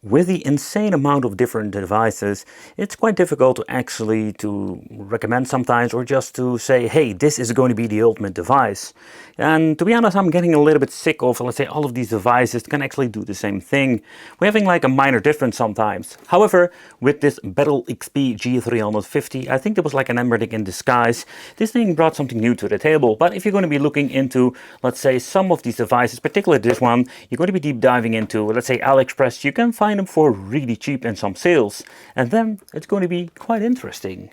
With the insane amount of different devices, it's quite difficult to actually to recommend sometimes, or just to say, hey, this is going to be the ultimate device. And to be honest, I'm getting a little bit sick of, let's say, all of these devices can actually do the same thing. We're having like a minor difference sometimes. However, with this BattleXP G350, I think there was like an emeritic in disguise. This thing brought something new to the table. But if you're going to be looking into, let's say, some of these devices, particularly this one, you're going to be deep diving into, let's say, AliExpress. You can find them for really cheap in some sales, and then it's going to be quite interesting.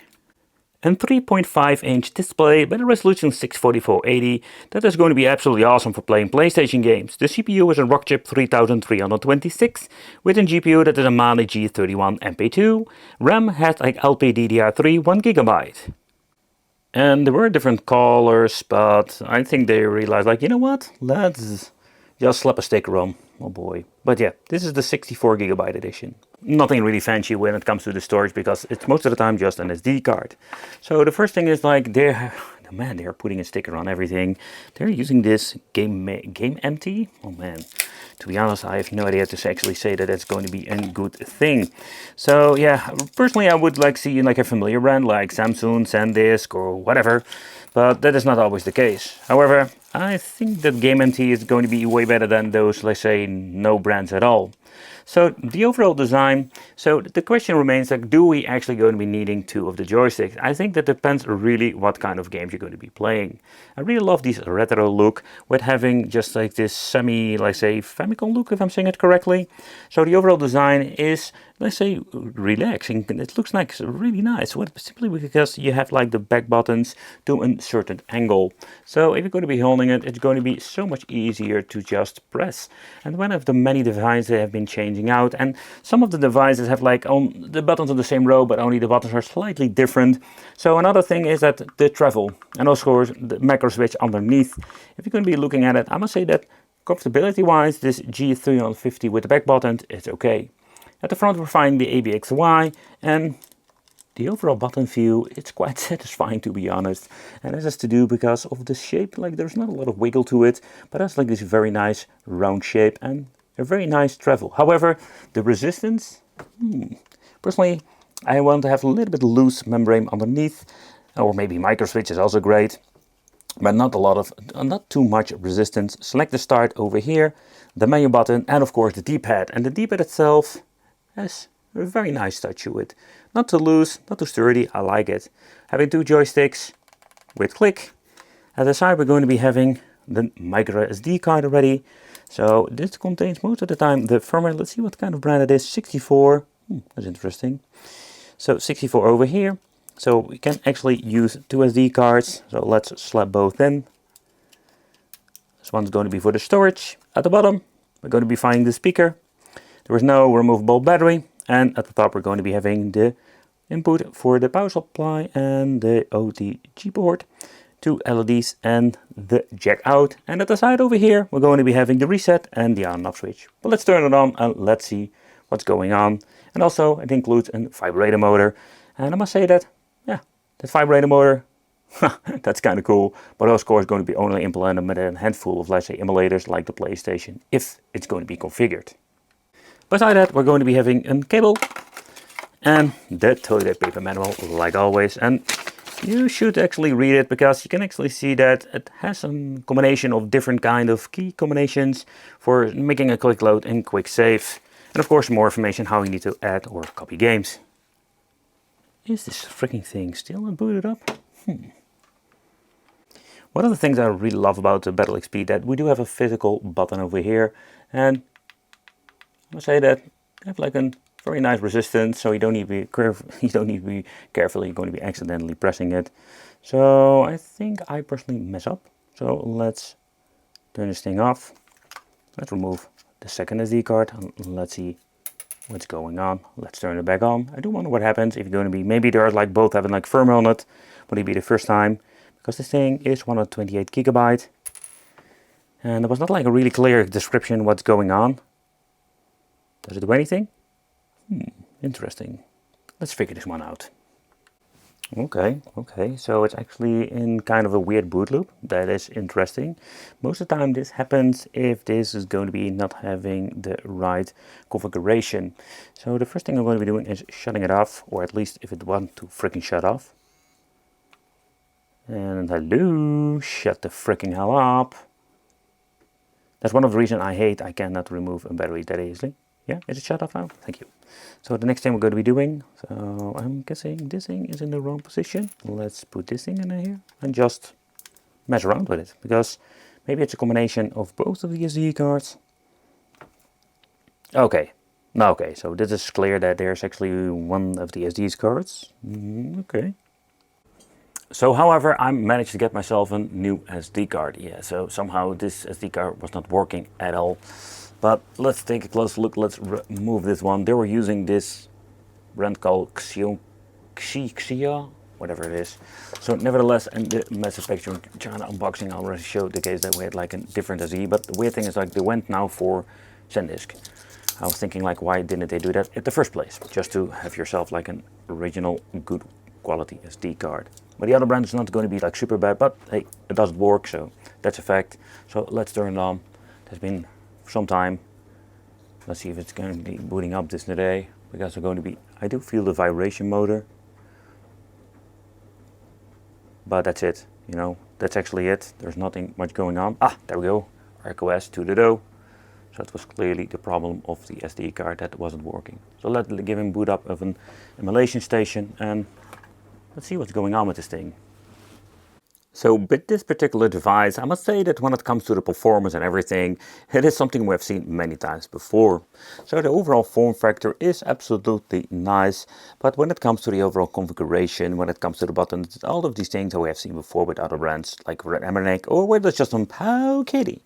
And 3.5-inch display, better resolution 640x80, that is going to be absolutely awesome for playing PlayStation games. The CPU is a Rockchip 3326 with a GPU that is a Mali G31 MP2. RAM has like LPDDR3 1GB. And there were different colors, but I think they realized, like, you know what, let's just slap a sticker on. Oh boy. But yeah, this is the 64GB edition. Nothing really fancy when it comes to the storage, because it's most of the time just an SD card. So the first thing is, like, they're putting a sticker on everything. They're using this game empty. Oh man. To be honest, I have no idea to actually say that it's going to be a good thing. So yeah, personally I would like see like a familiar brand like Samsung, SanDisk or whatever, but that is not always the case. However, I think that Game MT is going to be way better than those, let's say, no brands at all. So the overall design, so the question remains, like, do we actually going to be needing two of the joysticks? I think that depends really what kind of games you're going to be playing. I really love this retro look with having just like this semi, let's say, Famicom look, if I'm saying it correctly. So the overall design is, let's say, relaxing. It looks like really nice, simply because you have like the back buttons to a certain angle. So if you're going to be holding it, it's going to be so much easier to just press. And one of the many devices have been changing out, and some of the devices have like on the buttons on the same row, but only the buttons are slightly different. So another thing is that the travel, and of course the macro switch underneath. If you're going to be looking at it, I must say that comfortability wise, this G350 with the back button is okay. At the front we're finding the ABXY, and the overall button feel, it's quite satisfying, to be honest. And this has to do because of the shape, like there's not a lot of wiggle to it, but that's like this very nice round shape and a very nice travel. However, the resistance, personally, I want to have a little bit loose membrane underneath, or maybe micro switch is also great, but not too much resistance. Select the start over here, the menu button, and of course the D-pad. And the D-pad itself has a very nice touch to it. Not too loose, not too sturdy, I like it. Having two joysticks with click. At the side we're going to be having the micro SD card already. So this contains most of the time the firmware. Let's see what kind of brand it is. 64, that's interesting. So 64 over here. So we can actually use two SD cards. So let's slap both in. This one's going to be for the storage. At the bottom we're going to be finding the speaker. There is no removable battery, and at the top we're going to be having the input for the power supply and the OTG port, two LEDs and the jack out. And at the side over here we're going to be having the reset and the on and off switch. But let's turn it on and let's see what's going on. And also it includes a vibrator motor, and I must say that, yeah, that vibrator motor, that's kind of cool, but of course going to be only implemented with a handful of, let's say, emulators like the PlayStation, if it's going to be configured. Beside that, we're going to be having a cable and the toilet paper manual, like always. And you should actually read it, because you can actually see that it has a combination of different kind of key combinations for making a quick load and quick save. And of course more information how you need to add or copy games. Is this freaking thing still booted up? One of the things I really love about the BattleXP, that we do have a physical button over here, and I must say that I have like a very nice resistance, so you don't need to be carefully going to be accidentally pressing it. So I think I personally mess up. So let's turn this thing off. Let's remove the second SD card and let's see what's going on. Let's turn it back on. I do wonder what happens if you're going to be, maybe there's like both having like firmware on it. Would it be the first time? Because this thing is 128GB, and there was not like a really clear description what's going on. Does it do anything? Interesting. Let's figure this one out. Okay, so it's actually in kind of a weird boot loop. That is interesting. Most of the time this happens if this is going to be not having the right configuration. So the first thing I'm going to be doing is shutting it off, or at least if it wants to freaking shut off. And hello, shut the freaking hell up. That's one of the reasons I cannot remove a battery that easily. Yeah, is it shut off now? Thank you. So the next thing we're going to be doing, so I'm guessing this thing is in the wrong position. Let's put this thing in here and just mess around with it, because maybe it's a combination of both of the SD cards. Okay, okay, so this is clear that there's actually one of the SD cards. Okay. So, however, I managed to get myself a new SD card. Yeah, so somehow this SD card was not working at all. But let's take a close look. Let's remove this one. They were using this brand called Xia, whatever it is. So nevertheless, in the manufacturing China unboxing, I already showed the case that we had like a different SD. But the weird thing is, like, they went now for SanDisk. I was thinking, like, why didn't they do that in the first place? Just to have yourself like an original good quality SD card. But the other brand is not going to be like super bad, but hey, it doesn't work, so that's a fact. So let's turn it on. It's been some time. Let's see if it's going to be booting up this today, because we're going to be, I do feel the vibration motor, but that's it, you know, that's actually it. There's nothing much going on. Ah, there we go, RQS to the dough. So it was clearly the problem of the SD card that wasn't working. So let's give him boot up of an emulation station and let's see what's going on with this thing. So with this particular device, I must say that when it comes to the performance and everything, it is something we have seen many times before. So the overall form factor is absolutely nice, but when it comes to the overall configuration, when it comes to the buttons, all of these things that we have seen before with other brands like Red Emernick or whether it's just on Pow Kitty.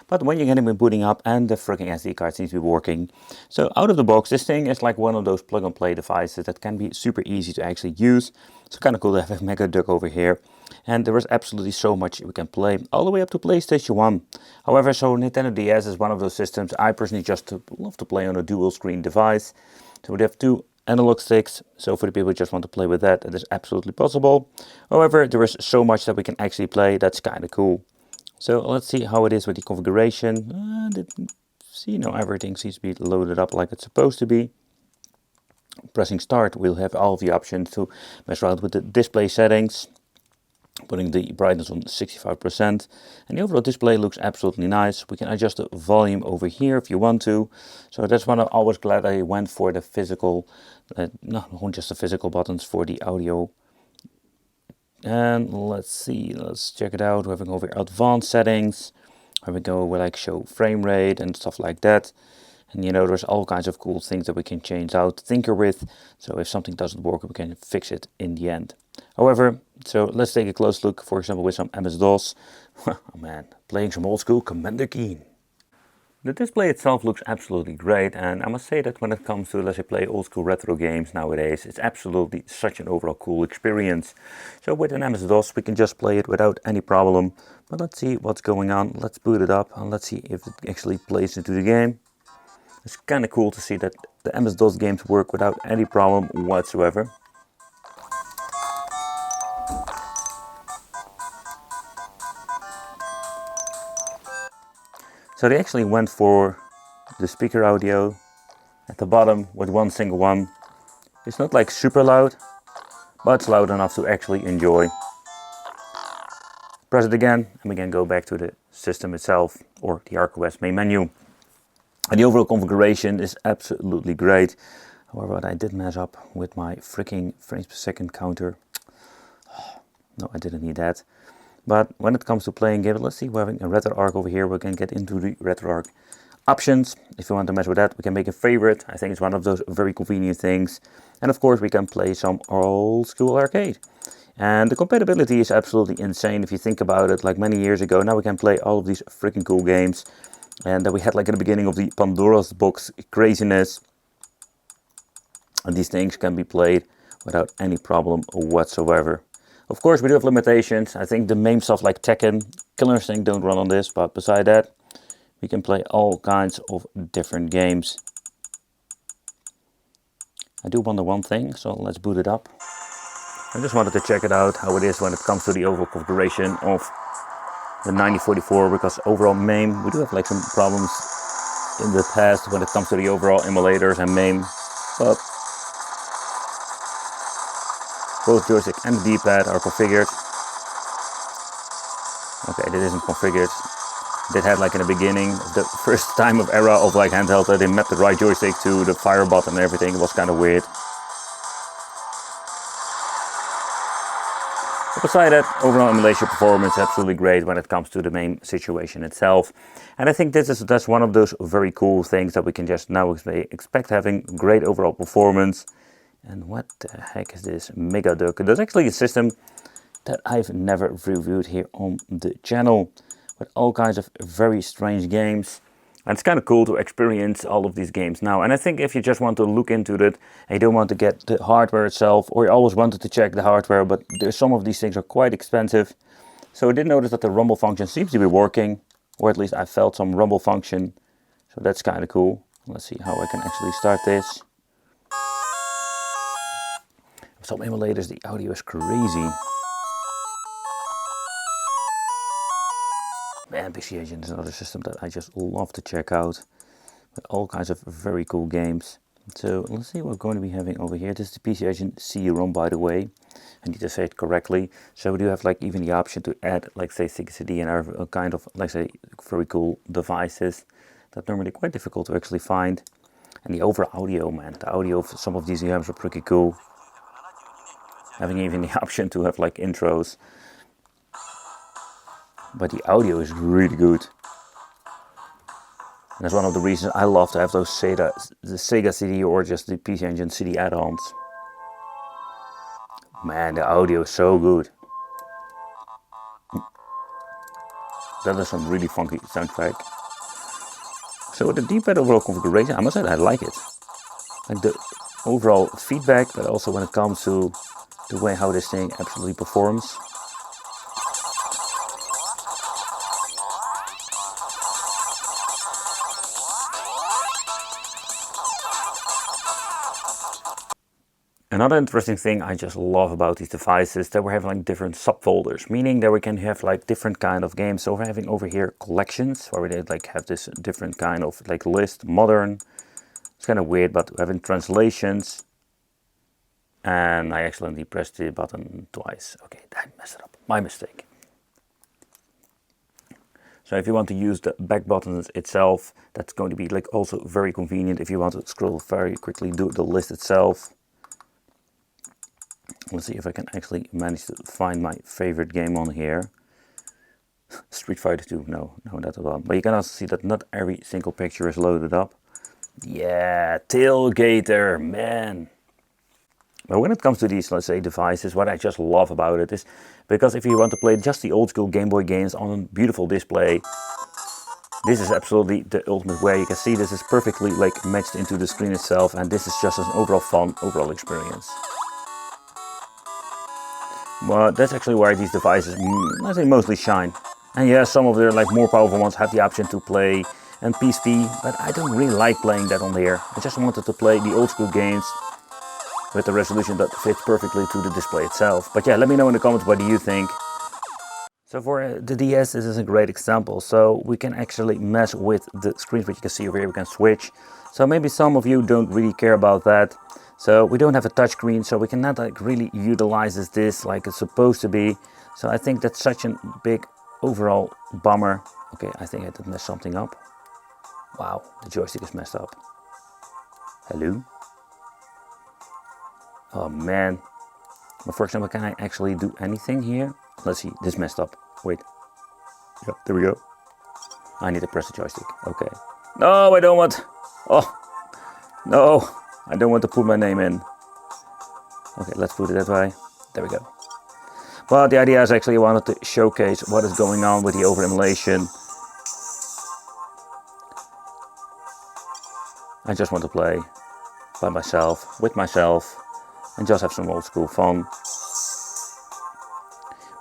But when you're getting it booting up and the freaking SD card seems to be working, so out of the box, this thing is like one of those plug and play devices that can be super easy to actually use. It's kind of cool to have a Mega Duck over here. And there is absolutely so much we can play, all the way up to PlayStation 1. However, so Nintendo DS is one of those systems I personally just love to play on a dual screen device. So we have two analog sticks, so for the people who just want to play with that, that is absolutely possible. However, there is so much that we can actually play, that's kind of cool. So let's see how it is with the configuration. See, now everything seems to be loaded up like it's supposed to be. Pressing start, we'll have all of the options to mess around with the display settings. Putting the brightness on 65%, and the overall display looks absolutely nice. We can adjust the volume over here if you want to. So that's why I'm always glad I went for the physical, not just the physical buttons for the audio. And let's see, let's check it out. We're having over advanced settings, where we go with like show frame rate and stuff like that. And you know, there's all kinds of cool things that we can change out, tinker with. So if something doesn't work, we can fix it in the end. However, so let's take a close look, for example, with some MS-DOS. Oh man, playing some old school Commander Keen. The display itself looks absolutely great, and I must say that when it comes to, let's say, play old school retro games nowadays, it's absolutely such an overall cool experience. So with an MS-DOS we can just play it without any problem. But let's see what's going on. Let's boot it up and let's see if it actually plays into the game. It's kind of cool to see that the MS-DOS games work without any problem whatsoever. So they actually went for the speaker audio at the bottom with one single one. It's not like super loud, but it's loud enough to actually enjoy. Press it again and we can go back to the system itself or the RQS main menu. And the overall configuration is absolutely great. However, I did mess up with my freaking frames per second counter. No, I didn't need that. But when it comes to playing games, let's see, we're having a RetroArch over here. We can get into the RetroArch options. If you want to mess with that, we can make a favorite. I think it's one of those very convenient things. And of course, we can play some old school arcade. And the compatibility is absolutely insane if you think about it. Like many years ago, now we can play all of these freaking cool games. And that we had like at the beginning of the Pandora's box craziness. And these things can be played without any problem whatsoever. Of course, we do have limitations. I think the main stuff like Tekken, Killer Instinct don't run on this, but beside that, we can play all kinds of different games. I do wonder one thing, so let's boot it up. I just wanted to check it out, how it is when it comes to the overall configuration of the 9044, because overall MAME, we do have like some problems in the past when it comes to the overall emulators and MAME, but both joystick and the D-pad are configured. Okay, this isn't configured. That had like in the beginning, the first time of era of like handheld, that they mapped the right joystick to the fire button and everything. It was kind of weird. But beside that, overall emulation performance is absolutely great when it comes to the main situation itself. And I think that's one of those very cool things that we can just now expect, having great overall performance. And what the heck is this Mega Duck? There's actually a system that I've never reviewed here on the channel, with all kinds of very strange games. And it's kind of cool to experience all of these games now. And I think if you just want to look into it and you don't want to get the hardware itself, or you always wanted to check the hardware, but some of these things are quite expensive. So I did notice that the rumble function seems to be working, or at least I felt some rumble function. So that's kind of cool. Let's see how I can actually start this. Some emulators, the audio is crazy. Man, PC Engine is another system that I just love to check out, with all kinds of very cool games. So let's see what we're going to be having over here. This is the PC Engine CD-ROM, by the way. I need to say it correctly. So we do have like even the option to add, like say, CD and other kind of, like say, very cool devices that are normally quite difficult to actually find. And the overall audio, man, the audio of some of these games are pretty cool. Having even the option to have like intros. But the audio is really good. And that's one of the reasons I love to have those the Sega CD or just the PC Engine CD add-ons. Man, the audio is so good. That is some really funky soundtrack. So with the D-pad overall configuration, I must say I like it. Like the overall feedback, but also when it comes to the way how this thing absolutely performs. Another interesting thing I just love about these devices, that we're having like different subfolders, meaning that we can have like different kind of games. So we're having over here collections, where we like have this different kind of like list, modern. It's kind of weird, but we're having translations. And I accidentally pressed the button twice. Okay, I messed it up. My mistake. So if you want to use the back buttons itself, that's going to be like also very convenient if you want to scroll very quickly, do the list itself. Let's see if I can actually manage to find my favorite game on here. Street Fighter 2, no, that's one. But you can also see that not every single picture is loaded up. Yeah, Tailgater, man. But when it comes to these, let's say, devices, what I just love about it is, because if you want to play just the old school Game Boy games on a beautiful display, this is absolutely the ultimate way. You can see this is perfectly like matched into the screen itself, and this is just an overall fun, overall experience. But that's actually where these devices, let's say, mostly shine. And yeah, some of their like more powerful ones have the option to play and PSP, but I don't really like playing that on here. I just wanted to play the old school games with the resolution that fits perfectly to the display itself. But yeah, let me know in the comments what do you think. So for the DS, this is a great example. So we can actually mess with the screens, which you can see over here. We can switch. So maybe some of you don't really care about that. So we don't have a touchscreen, so we cannot like really utilize this like it's supposed to be. So I think that's such a big overall bummer. Okay, I think I did mess something up. Wow, the joystick is messed up. Hello? Oh man. But for example, can I actually do anything here? Let's see, this messed up. Wait. Yep, there we go. I need to press the joystick. Okay. No, I don't want. Oh, no. I don't want to put my name in. Okay, let's put it that way. There we go. Well, the idea is actually I wanted to showcase what is going on with the over emulation. I just want to play by myself, with myself, and just have some old school fun.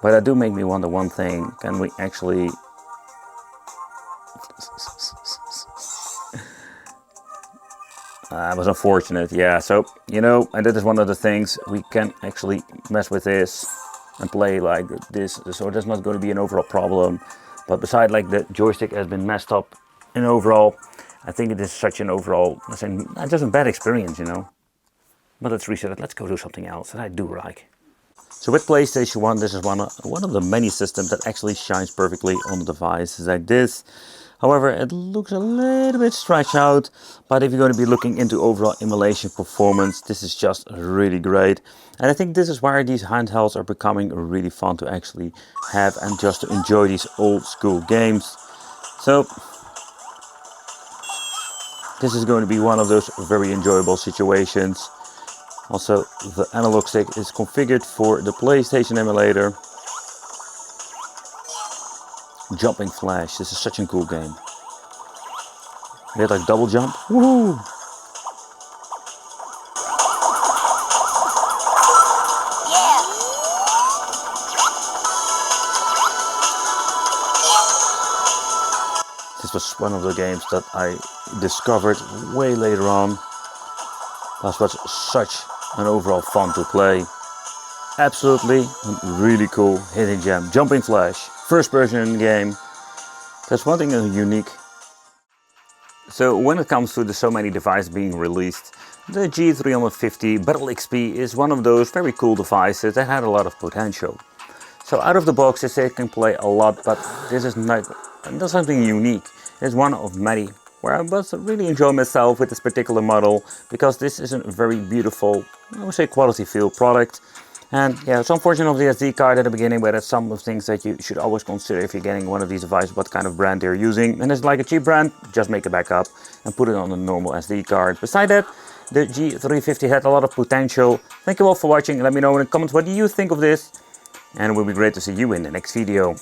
But that do make me wonder one thing. Can we actually... That was unfortunate, yeah. So, you know, and that is one of the things, we can actually mess with this and play like this, so there's not going to be an overall problem. But beside like the joystick has been messed up in overall, I think it is such an overall, just a bad experience, you know. But let's reset it, let's go do something else that I do like. So with PlayStation 1, this is one of the many systems that actually shines perfectly on the devices like this. However, it looks a little bit stretched out, but if you're going to be looking into overall emulation performance, this is just really great. And I think this is why these handhelds are becoming really fun to actually have and just to enjoy these old school games. So this is going to be one of those very enjoyable situations. Also, the analog stick is configured for the PlayStation emulator. Jumping Flash, this is such a cool game. We had like double jump. Woohoo! Yeah. This was one of the games that I discovered way later on. That was such an overall fun to play. Absolutely really cool hidden gem. Jumping Flash, first person in the game. That's one thing unique. So when it comes to the so many devices being released, the G350 BattleXP is one of those very cool devices that had a lot of potential. So out of the box it can play a lot, but this is not something unique. It's one of many where I was really enjoying myself with this particular model, because this is a very beautiful, I would say, quality feel product. And yeah, it's unfortunate of the SD card at the beginning, but that's some of the things that you should always consider if you're getting one of these devices, what kind of brand they're using. And it's like a cheap brand, just make a backup and put it on a normal SD card. Beside that, the G350 had a lot of potential. Thank you all for watching. Let me know in the comments what do you think of this. And it will be great to see you in the next video.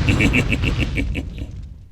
Hehehehe